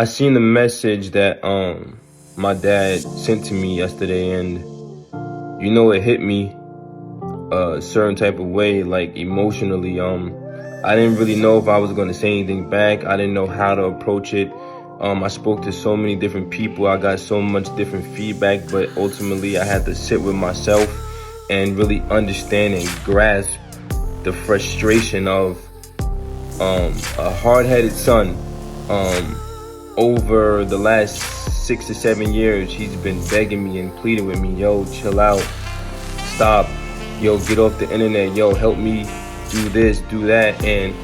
I seen the message that my dad sent to me yesterday, and it hit me a certain type of way, like emotionally. I didn't really know if I was gonna say anything back. I didn't know how to approach it. I spoke to so many different people. I got so much different feedback, but ultimately I had to sit with myself and really understand and grasp the frustration of a hard-headed son. Over the last 6 to 7 years, he's been begging me and pleading with me, yo, chill out, stop, yo, get off the internet, yo, help me do this, do that. And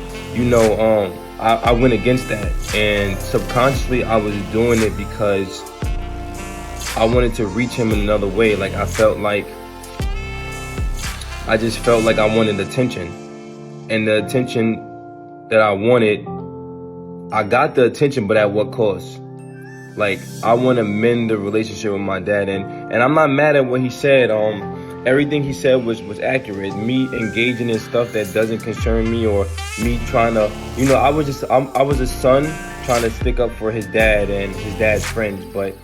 I went against that, and subconsciously I was doing it because I wanted to reach him in another way. Like I just felt like I wanted attention, and the attention that I wanted, I got the attention, but at what cost? Like, I want to mend the relationship with my dad, and I'm not mad at what he said. Everything he said was accurate. Me engaging in stuff that doesn't concern me, or me trying to, I was a son trying to stick up for his dad and his dad's friends, but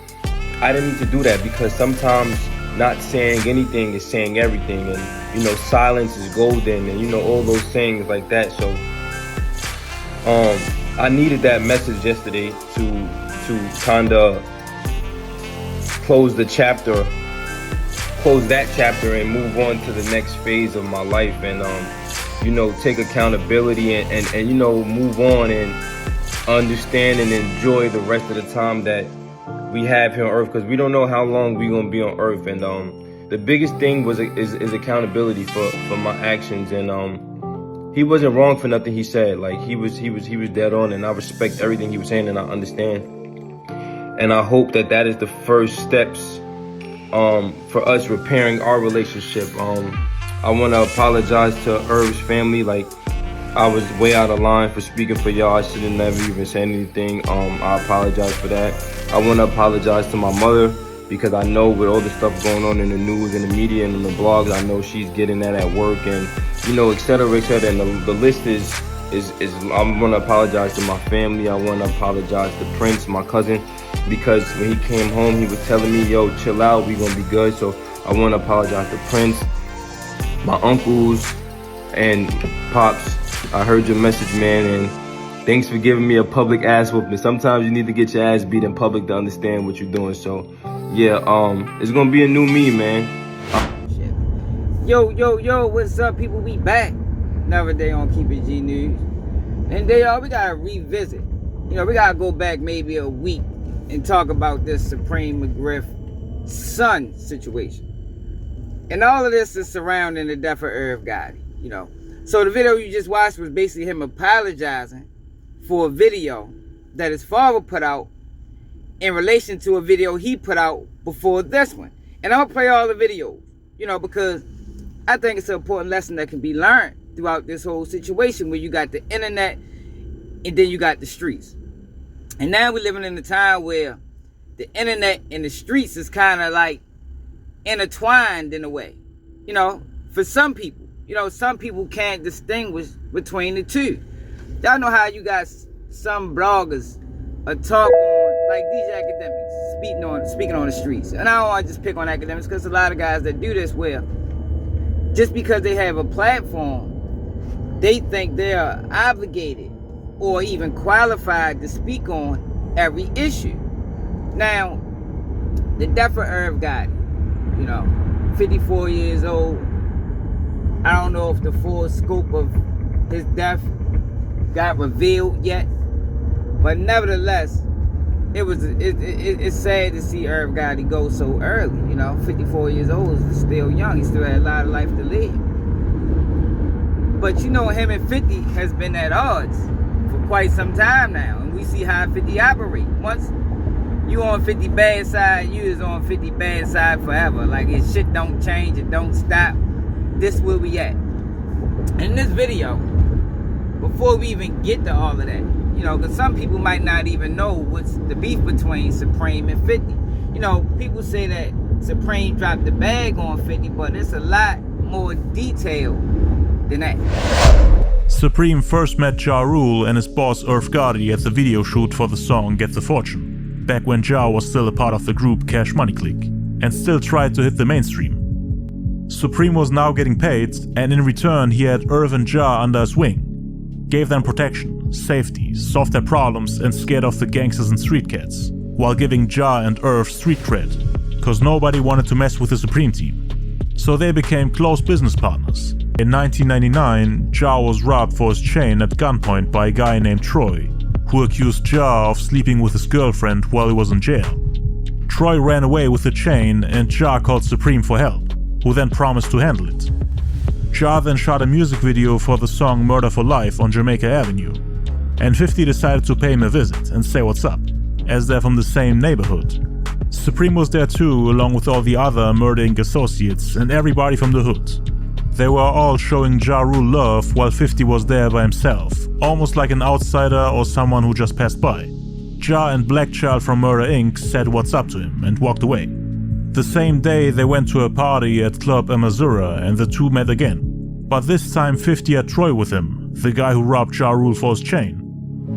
I didn't need to do that, because sometimes not saying anything is saying everything, and silence is golden, and all those things like that. So I needed that message yesterday to kind of close that chapter and move on to the next phase of my life, and take accountability and move on and understand and enjoy the rest of the time that we have here on earth, because we don't know how long we're gonna be on earth. And the biggest thing is accountability for my actions. And he wasn't wrong for nothing he said. Like, he was dead on, and I respect everything he was saying, and I understand. And I hope that is the first steps for us repairing our relationship. I want to apologize to Irv's family. Like, I was way out of line for speaking for y'all. I should have never even said anything. I apologize for that. I want to apologize to my mother, because I know with all the stuff going on in the news and the media and the blogs, I know she's getting that at work, and et cetera, et cetera. And the list is I want to apologize to my family. I want to apologize to Prince, my cousin, because when he came home, he was telling me, yo, chill out, we gonna be good. So I want to apologize to Prince, my uncles, and Pops. I heard your message, man, and thanks for giving me a public ass whooping. Sometimes you need to get your ass beat in public to understand what you're doing. So yeah, it's gonna be a new me, man. Yo, what's up, people? We back another day on Keep It G News, and we gotta revisit. We gotta go back maybe a week and talk about this Supreme Mcgriff son situation, and all of this is surrounding the death of Irv Gotti. So the video you just watched was basically him apologizing for a video that his father put out in relation to a video he put out before this one. And I'm gonna play all the videos, because I think it's an important lesson that can be learned throughout this whole situation, where you got the internet and then you got the streets. And now we're living in a time where the internet and the streets is kind of like intertwined in a way. For some people, some people can't distinguish between the two. Y'all know how you got some bloggers talk on, like these academics speaking on the streets. And I don't want to just pick on academics, because a lot of guys that do this, where just because they have a platform, they think they are obligated or even qualified to speak on every issue. Now, the death of Irv Gotti, 54 years old. I don't know if the full scope of his death got revealed yet, but nevertheless, it's sad to see Irv Gotti go so early. 54 years old is still young. He still had a lot of life to live. But him and 50 has been at odds for quite some time now, and we see how 50 operate. Once you on 50 bad side, you is on 50 bad side forever. Like, his shit don't change, it don't stop. This where we at. In this video, before we even get to all of that, because some people might not even know what's the beef between Supreme and 50. People say that Supreme dropped the bag on 50, but it's a lot more detailed than that. Supreme first met Ja Rule and his boss Irv Gotti at the video shoot for the song Get the Fortune, back when Ja was still a part of the group Cash Money Clique, and still tried to hit the mainstream. Supreme was now getting paid, and in return he had Irv and Ja under his wing, gave them protection, safety, solved their problems and scared off the gangsters and street cats, while giving Ja and Irv street cred, cause nobody wanted to mess with the Supreme team. So they became close business partners. In 1999, Ja was robbed for his chain at gunpoint by a guy named Troy, who accused Ja of sleeping with his girlfriend while he was in jail. Troy ran away with the chain and Ja called Supreme for help, who then promised to handle it. Ja then shot a music video for the song Murder for Life on Jamaica Avenue, and 50 decided to pay him a visit and say what's up, as they're from the same neighborhood. Supreme was there too, along with all the other Murder Inc. associates and everybody from the hood. They were all showing Ja Rule love while 50 was there by himself, almost like an outsider or someone who just passed by. Ja and Black Child from Murder Inc. said what's up to him and walked away. The same day they went to a party at Club Amazura and the two met again. But this time 50 had Troy with him, the guy who robbed Ja Rule for his chain.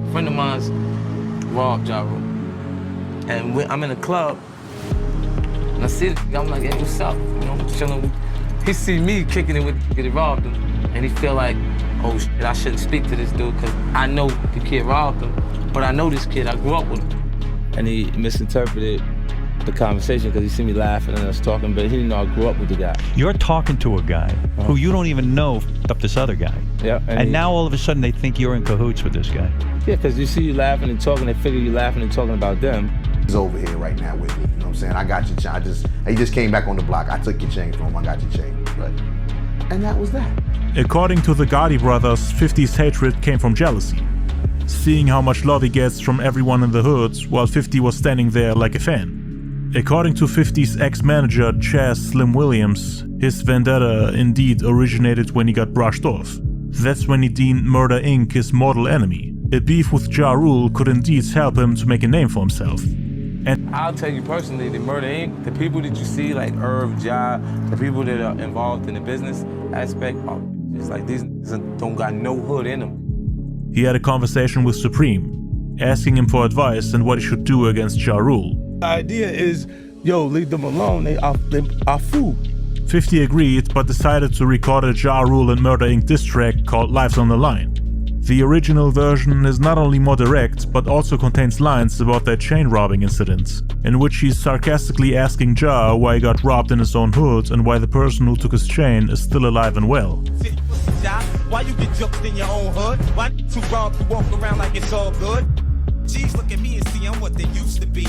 A friend of mine's robbed Ja Rule. And I'm in a club, and I see the I'm like, hey, what's up? You know, chilling. He see me kicking it with get robbed him, and he feel like, oh shit, I shouldn't speak to this dude because I know the kid robbed him, but I know this kid, I grew up with him. And he misinterpreted the conversation because he see me laughing and us talking, but he didn't know I grew up with the guy. You're talking to a guy who you don't even know up this other guy. Yeah. And now all of a sudden they think you're in cahoots with this guy. Yeah, because you see you laughing and talking, they figure you laughing and talking about them. He's over here right now with me, you know what I'm saying? I got your chain, he just came back on the block. I took your chain from him, I got your chain, right? And that was that. According to the Gotti brothers, 50's hatred came from jealousy, seeing how much love he gets from everyone in the hood while 50 was standing there like a fan. According to 50's ex-manager Chaz Slim Williams, his vendetta indeed originated when he got brushed off. That's when he deemed Murder Inc. his mortal enemy. A beef with Ja Rule could indeed help him to make a name for himself. And I'll tell you personally, the Murder Inc., the people that you see, like Irv, Ja, the people that are involved in the business aspect, are just like these don't got no hood in them. He had a conversation with Supreme, asking him for advice and what he should do against Ja Rule. The idea is, yo, leave them alone, they are food. 50 agreed, but decided to record a Ja Rule and Murder Inc. diss track called Lives on the Line. The original version is not only more direct, but also contains lines about that chain robbing incident, in which he's sarcastically asking Ja why he got robbed in his own hood and why the person who took his chain is still alive and well. Why you get joked in your own hood? Why too wrong to walk around like it's all good? G's look at me and see I'm what they used to be.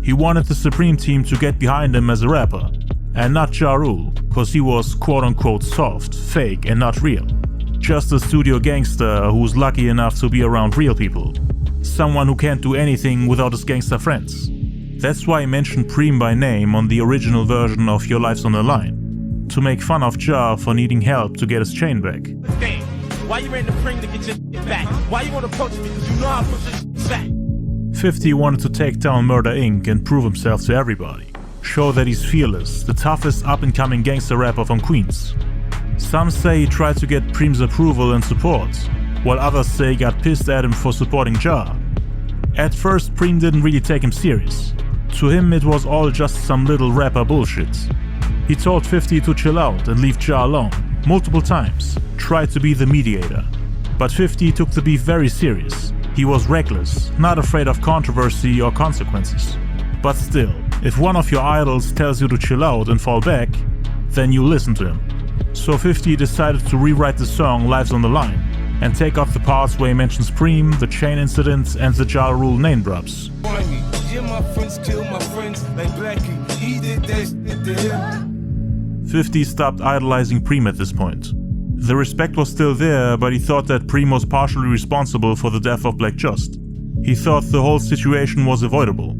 He wanted the Supreme team to get behind him as a rapper, and not Ja Rule, cause he was quote-unquote soft, fake and not real. Just a studio gangster who's lucky enough to be around real people. Someone who can't do anything without his gangster friends. That's why he mentioned Preem by name on the original version of Your Life's on the Line, to make fun of Ja for needing help to get his chain back. Why you ready to Preem to get your back? Why you wanna approach me? Cause you know I push this back. 50 wanted to take down Murder Inc. and prove himself to everybody. Show that he's fearless, the toughest up-and-coming gangster rapper from Queens. Some say he tried to get Preem's approval and support, while others say he got pissed at him for supporting Ja. At first, Preem didn't really take him serious. To him, it was all just some little rapper bullshit. He told 50 to chill out and leave Ja alone, multiple times, tried to be the mediator. But 50 took the beef very serious. He was reckless, not afraid of controversy or consequences. But still, if one of your idols tells you to chill out and fall back, then you listen to him. So 50 decided to rewrite the song Lives on the Line and take off the parts where he mentions Preem, the chain incident, and the Ja Rule name drops. Yeah, my friends kill my friends like Blackie. He did that shit to him. 50 stopped idolizing Preem at this point. The respect was still there, but he thought that Preem was partially responsible for the death of Black Just. He thought the whole situation was avoidable.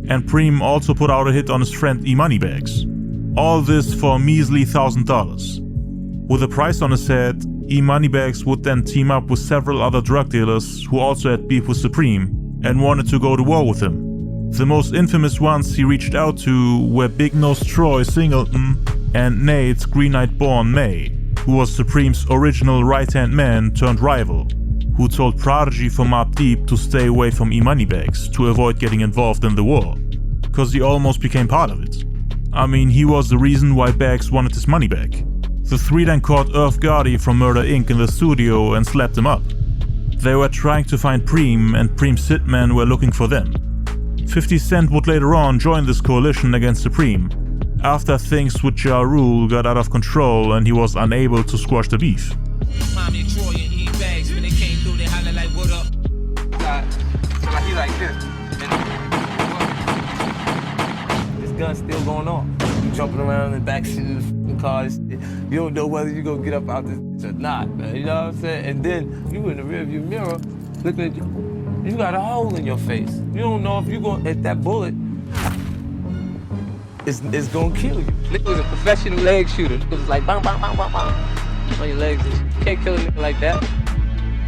And Preem also put out a hit on his friend E Moneybags. All this for a measly $1,000. With a price on his head, E Moneybags would then team up with several other drug dealers who also had beef with Supreme and wanted to go to war with him. The most infamous ones he reached out to were Big Nose Troy Singleton and Nate Green Eyed Born May. who was Supreme's original right-hand man turned rival, who told Prodigy from Mobb Deep to stay away from E-Moneybags to avoid getting involved in the war, cause he almost became part of it. I mean, he was the reason why Bags wanted his money back. The three then caught Irv Gotti from Murder Inc. in the studio and slapped him up. They were trying to find Preem, and Preem's hitmen were looking for them. 50 Cent would later on join this coalition against Supreme, after things with Ja Rule got out of control and he was unable to squash the beef. Mommy, Troy, and E-Bags, when they came through, they holler like, what up? So like he like this. And this gun's still going on. You jumping around in the backseat of the car. You don't know whether you gonna get up out this bitch or not, man. You know what I'm saying? And then you in the rearview mirror, looking at you. You got a hole in your face. You don't know if you gonna hit that bullet. It's gonna kill you. Nick was a professional leg shooter. It was like bang, bang, bang, bang, bang. On your legs. You can't kill a nigga like that.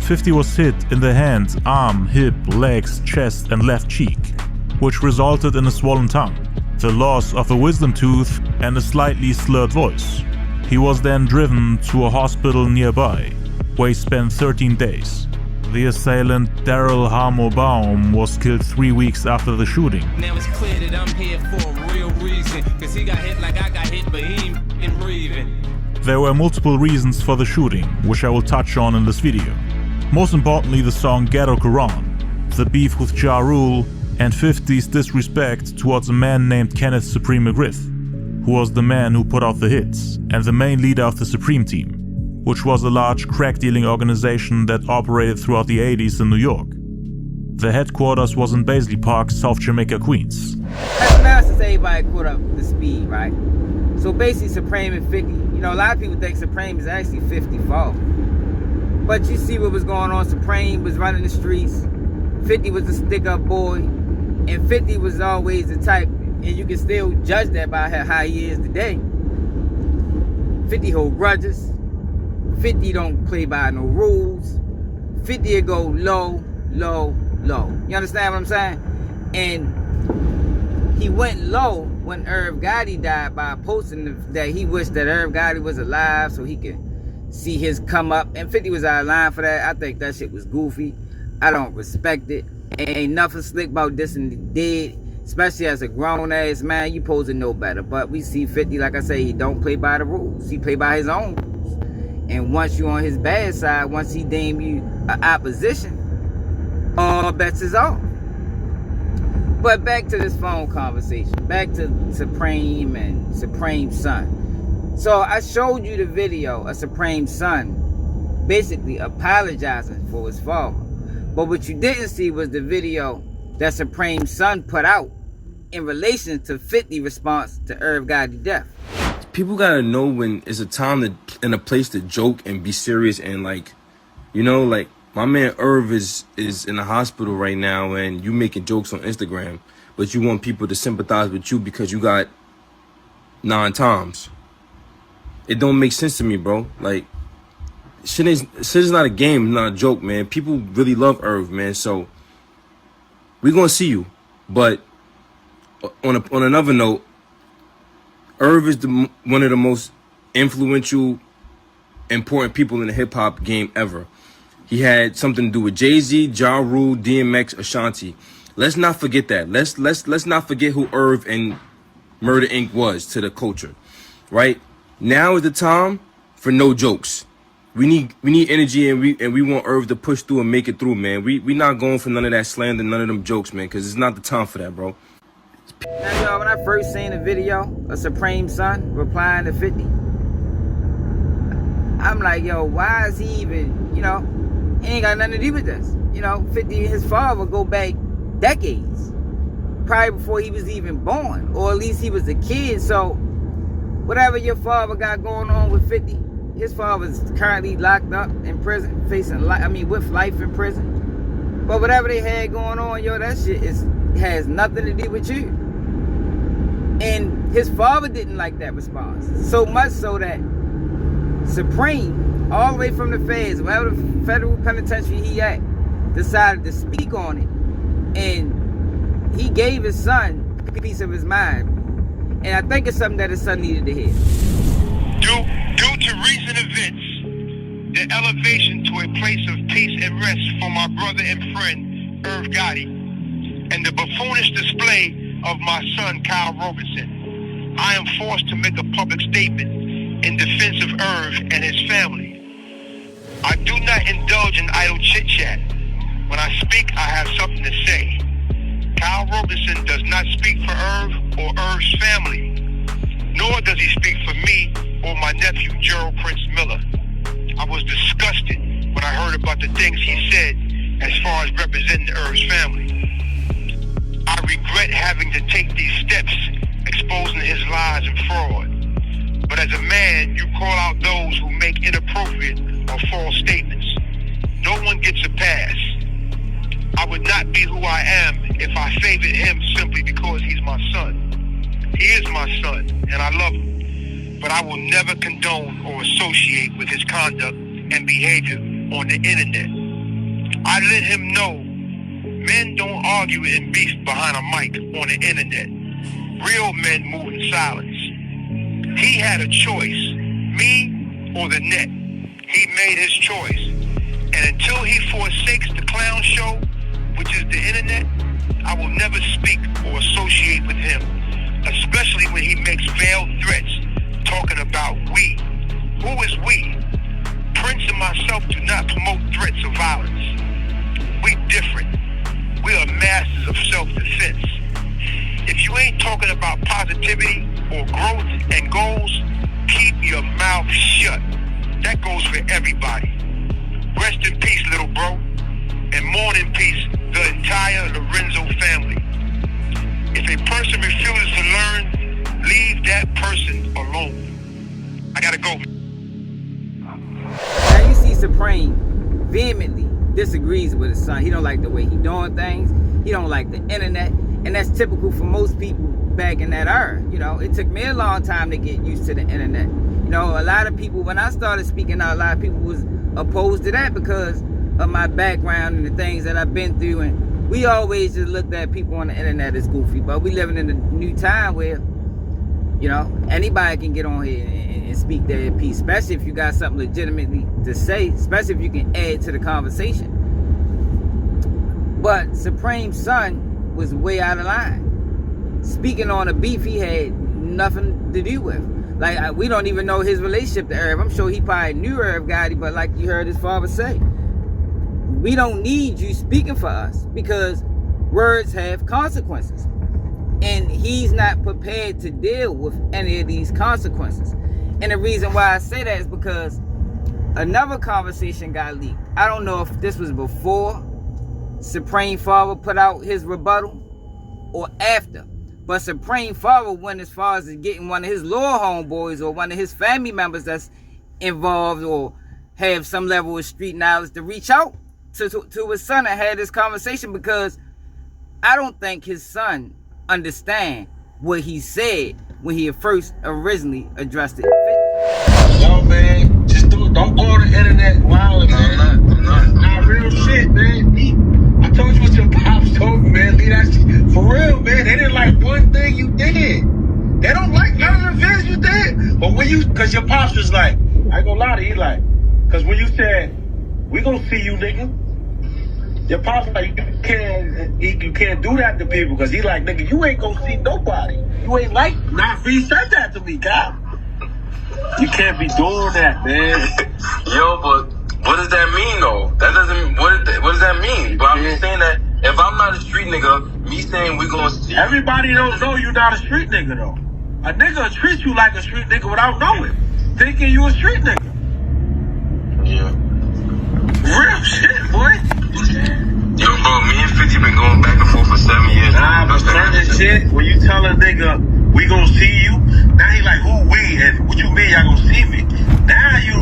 50 was hit in the hand, arm, hip, legs, chest and left cheek, which resulted in a swollen tongue, the loss of a wisdom tooth and a slightly slurred voice. He was then driven to a hospital nearby, where he spent 13 days. The assailant, Daryl Harmo Baum, was killed 3 weeks after the shooting. Now it's clear that I'm here for a real reason. Cause he got hit like I got hit, but he ain't breathing. There were multiple reasons for the shooting, which I will touch on in this video. Most importantly, the song Ghetto Quran, the beef with Ja Rule, and 50's disrespect towards a man named Kenneth Supreme Mcgriff, who was the man who put out the hits and the main leader of the Supreme Team, which was a large crack-dealing organization that operated throughout the 80s in New York. The headquarters was in Paisley Park, South Jamaica, Queens. That's now since everybody caught up to speed, right? So basically Supreme and 50, you know, a lot of people think Supreme is actually 50 fault. But you see what was going on. Supreme was running the streets, 50 was a stick-up boy, and 50 was always the type, and you can still judge that by how he is today. 50 hold grudges, 50 don't play by no rules, 50 go low, low, low. You understand what I'm saying? And he went low when Irv Gotti died by posting that he wished that Irv Gotti was alive so he could see his come up. And 50 was out of line for that. I think that shit was goofy. I don't respect it. Ain't nothing slick about this and the dead. Especially as a grown-ass man, you supposed to know better. But we see 50, like I say, he don't play by the rules. He play by his own rules. And once you on his bad side, once he deem you an opposition, all bets is off. But back to this phone conversation. Back to Supreme and Supreme's son. So I showed you the video of Supreme's son basically apologizing for his father. But what you didn't see was the video that Supreme's son put out in relation to 50 response to Irv Gotti death. People gotta know when it's a time to, and a place to joke and be serious and like, you know, like my man Irv is in the hospital right now and you making jokes on Instagram, but you want people to sympathize with you because you got 9 times. It don't make sense to me, bro. Like, shit is not a game, not a joke, man. People really love Irv, man. So we gonna see you. But on another note, Irv is one of the most influential, important people in the hip hop game ever. He had something to do with Jay-Z, Ja Rule, DMX, Ashanti. Let's not forget that. Let's not forget who Irv and Murder Inc. was to the culture, right? Now is the time for no jokes. We need energy and we want Irv to push through and make it through, man. We not going for none of that slander, none of them jokes, man, because it's not the time for that, bro. Now, y'all, when I first seen the video of Supreme's son replying to 50, I'm like, yo, why is he even, you know, he ain't got nothing to do with this. You know, 50, his father go back decades, probably before he was even born, or at least he was a kid. So whatever your father got going on with 50, his father's currently locked up in prison, facing with life in prison. But whatever they had going on, yo, that shit has nothing to do with you. And his father didn't like that response. So much so that Supreme, all the way from the feds, wherever the federal penitentiary he at, decided to speak on it. And he gave his son a piece of his mind. And I think it's something that his son needed to hear. Due to recent events, the elevation to a place of peace and rest for my brother and friend, Irv Gotti, and the buffoonish display of my son, Kyle Robertson, I am forced to make a public statement in defense of Irv and his family. I do not indulge in idle chit-chat. When I speak, I have something to say. Kyle Robertson does not speak for Irv or Irv's family, nor does he speak for me or my nephew, Gerald Prince Miller. I was disgusted when I heard about the things he said as far as representing Irv's family. I regret having to take these steps, exposing his lies and fraud. But as a man, you call out those who make inappropriate or false statements. No one gets a pass. I would not be who I am if I favored him simply because he's my son. He is my son, and I love him. But I will never condone or associate with his conduct and behavior on the internet. I let him know men don't argue and beef behind a mic on the internet. Real men move in silence. He had a choice, me or the net. He made his choice. And until he forsakes the clown show, which is the internet, I will never speak or associate with him, especially when he makes veiled threats talking about we. Who is we? Prince and myself do not promote threats of violence. We different. We are masters of self-defense. If you ain't talking about positivity or growth and goals, keep your mouth shut. That goes for everybody. Rest in peace, little bro. And mourn in peace the entire Lorenzo family. If a person refuses to learn, leave that person alone. I gotta go. Now you see Supreme vehemently disagrees with his son. He don't like the way he doing things. He don't like the internet. And that's typical for most people back in that era. You know, it took me a long time to get used to the internet. You know, a lot of people, when I started speaking out, a lot of people was opposed to that because of my background and the things that I've been through. And we always just looked at people on the internet as goofy. But we living in a new time where, you know, anybody can get on here and speak their piece, especially if you got something legitimately to say, especially if you can add to the conversation. But Supreme's son was way out of line. Speaking on a beef he had nothing to do with. Like, we don't even know his relationship to Irv. I'm sure he probably knew Irv Gotti, but like you heard his father say, we don't need you speaking for us because words have consequences. And he's not prepared to deal with any of these consequences. And the reason why I say that is because another conversation got leaked. I don't know if this was before Supreme Father put out his rebuttal or after. But Supreme Father went as far as getting one of his lower homeboys or one of his family members that's involved or have some level of street knowledge to reach out to his son and had this conversation, because I don't think his son understand what he said when he first originally addressed it. Yo, man, just don't go on the internet wilding, man. I'm not. Nah, real shit, man. I told you what your pops told me, man. Leave that shit. For real, man. They didn't like one thing you did. They don't like none of the things you did. But when you, cause your pops was like, I ain't gonna lie to you, like, cause when you said, we gonna see you, nigga. Your pops like, you can't do that to people, cause he like, nigga, you ain't gonna see nobody. You ain't like, nah, he said that to me, God. You can't be doing that, man. Yo, but what does that mean, though? That doesn't, what does that mean? But I'm just saying that if I'm not a street nigga, me saying we gonna see. Everybody don't know you not a street nigga, though. A nigga treat you like a street nigga without knowing, thinking you a street nigga. Yeah. Real shit, boy. Yo, bro, me and 50 been going back and forth for 7 years. Nah, but certain shit, when you tell a nigga, we gonna see you, now he like, who we? And what you mean y'all gonna see me? Now you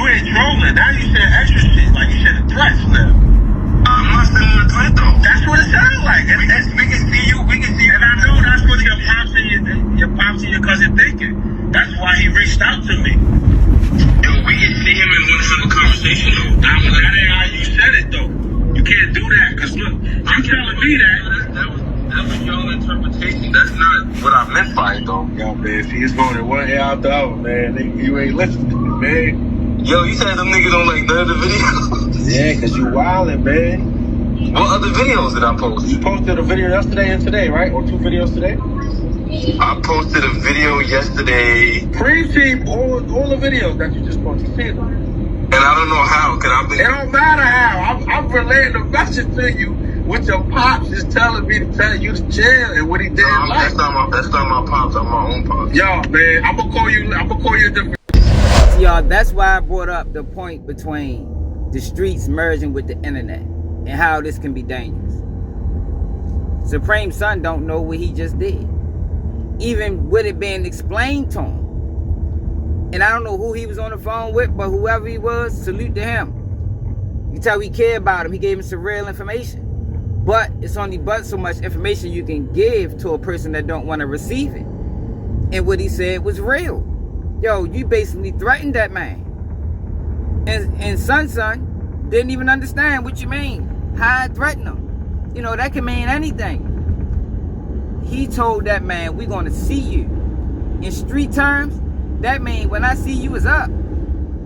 ain't trolling. Now you saying extra shit, like you said threats now. I'm not saying the threat, though. That's what it sounds like. We can see you, And I know that's what your pops and your cousin thinking. That's why he reached out to me. Yo, we can see him and want to have a conversation, though. That ain't how you said it, though. You can't do that, because look, you telling me that. That was y'all interpretation. That's not what I meant by it, though. Yo, man, see, it's going in one ear out the other, man. You ain't listening, man. Yo, you said them niggas don't like none of the videos? Yeah, because you wildin', man. What other videos did I post? You posted a video yesterday and today, right? Or 2 videos today? I posted a video yesterday. Pre-team all the videos that you just posted. See them. And I don't know how, because I've been... It don't matter how. I'm relaying the message to you. What your pops is telling me to tell you to chill and what he did. That's not my pops. I'm my own pops. Yo, man, I'm gonna call you a different. See, y'all, that's why I brought up the point between the streets merging with the internet and how this can be dangerous. Supreme Son don't know what he just did, even with it being explained to him. And I don't know who he was on the phone with, but whoever he was, salute to him. You can tell he cared about him. He gave him some real information. But it's only but so much information you can give to a person that don't want to receive it. And what he said was real. Yo, you basically threatened that man. And Son didn't even understand what you mean. How I threatened him. You know, that can mean anything. He told that man, we're going to see you. In street terms, that means when I see you, it's up.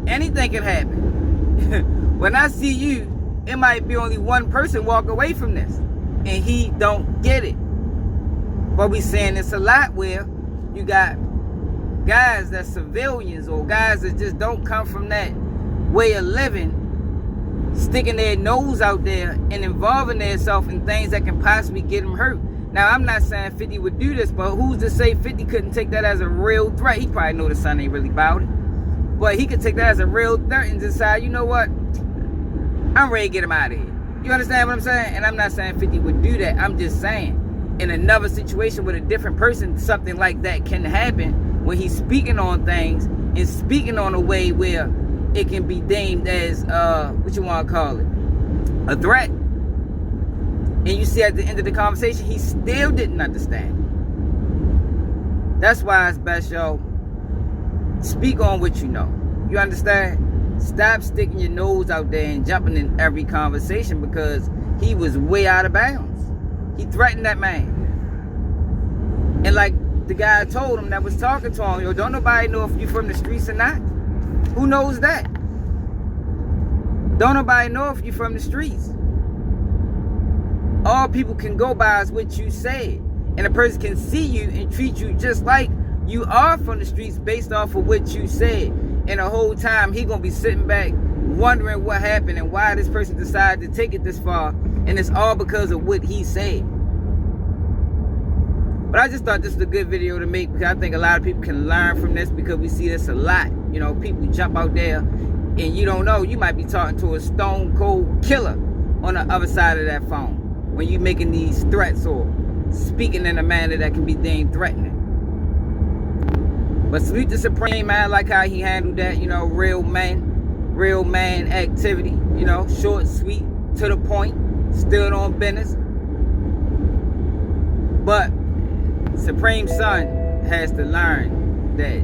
Anything can happen. When I see you, it might be only one person walk away from this. And he don't get it. But we saying this a lot where you got guys that's civilians or guys that just don't come from that way of living, sticking their nose out there and involving themselves in things that can possibly get them hurt. Now, I'm not saying 50 would do this, but who's to say 50 couldn't take that as a real threat? He probably know the son ain't really about it. But he could take that as a real threat and decide, you know what? I'm ready to get him out of here. You understand what I'm saying? And I'm not saying 50 would do that. I'm just saying, in another situation with a different person, something like that can happen when he's speaking on things and speaking on a way where it can be deemed as, what you want to call it, a threat. And you see at the end of the conversation, he still didn't understand. That's why it's best, yo, speak on what you know. You understand? Stop sticking your nose out there and jumping in every conversation, because he was way out of bounds. He threatened that man. And like the guy told him that was talking to him, yo, don't nobody know if you from the streets or not. Who knows that? Don't nobody know if you from the streets. All people can go by is what you said. And a person can see you and treat you just like you are from the streets based off of what you said. And the whole time he gonna be sitting back wondering what happened and why this person decided to take it this far. And it's all because of what he said. But I just thought this was a good video to make, because I think a lot of people can learn from this, because we see this a lot. You know, people jump out there and you don't know, you might be talking to a stone cold killer on the other side of that phone when you making these threats or speaking in a manner that can be deemed threatening. But salute the Supreme, man. I like how he handled that, you know, real man activity, you know, short, sweet, to the point, stood on business. But Supreme Son has to learn that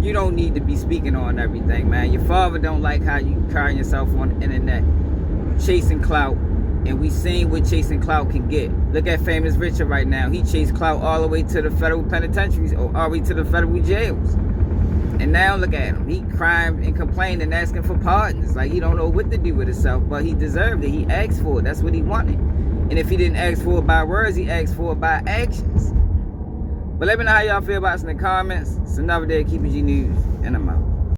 you don't need to be speaking on everything, man. Your father don't like how you carry yourself on the internet, chasing clout. And we seen what chasing clout can get. Look at Famous Richard right now. He chased clout all the way to the federal penitentiaries, or all the way to the federal jails. And now look at him. He crying and complaining and asking for pardons. Like he don't know what to do with himself, but he deserved it. He asked for it. That's what he wanted. And if he didn't ask for it by words, he asked for it by actions. But let me know how y'all feel about this in the comments. It's another day of Keeping G News, and I'm out.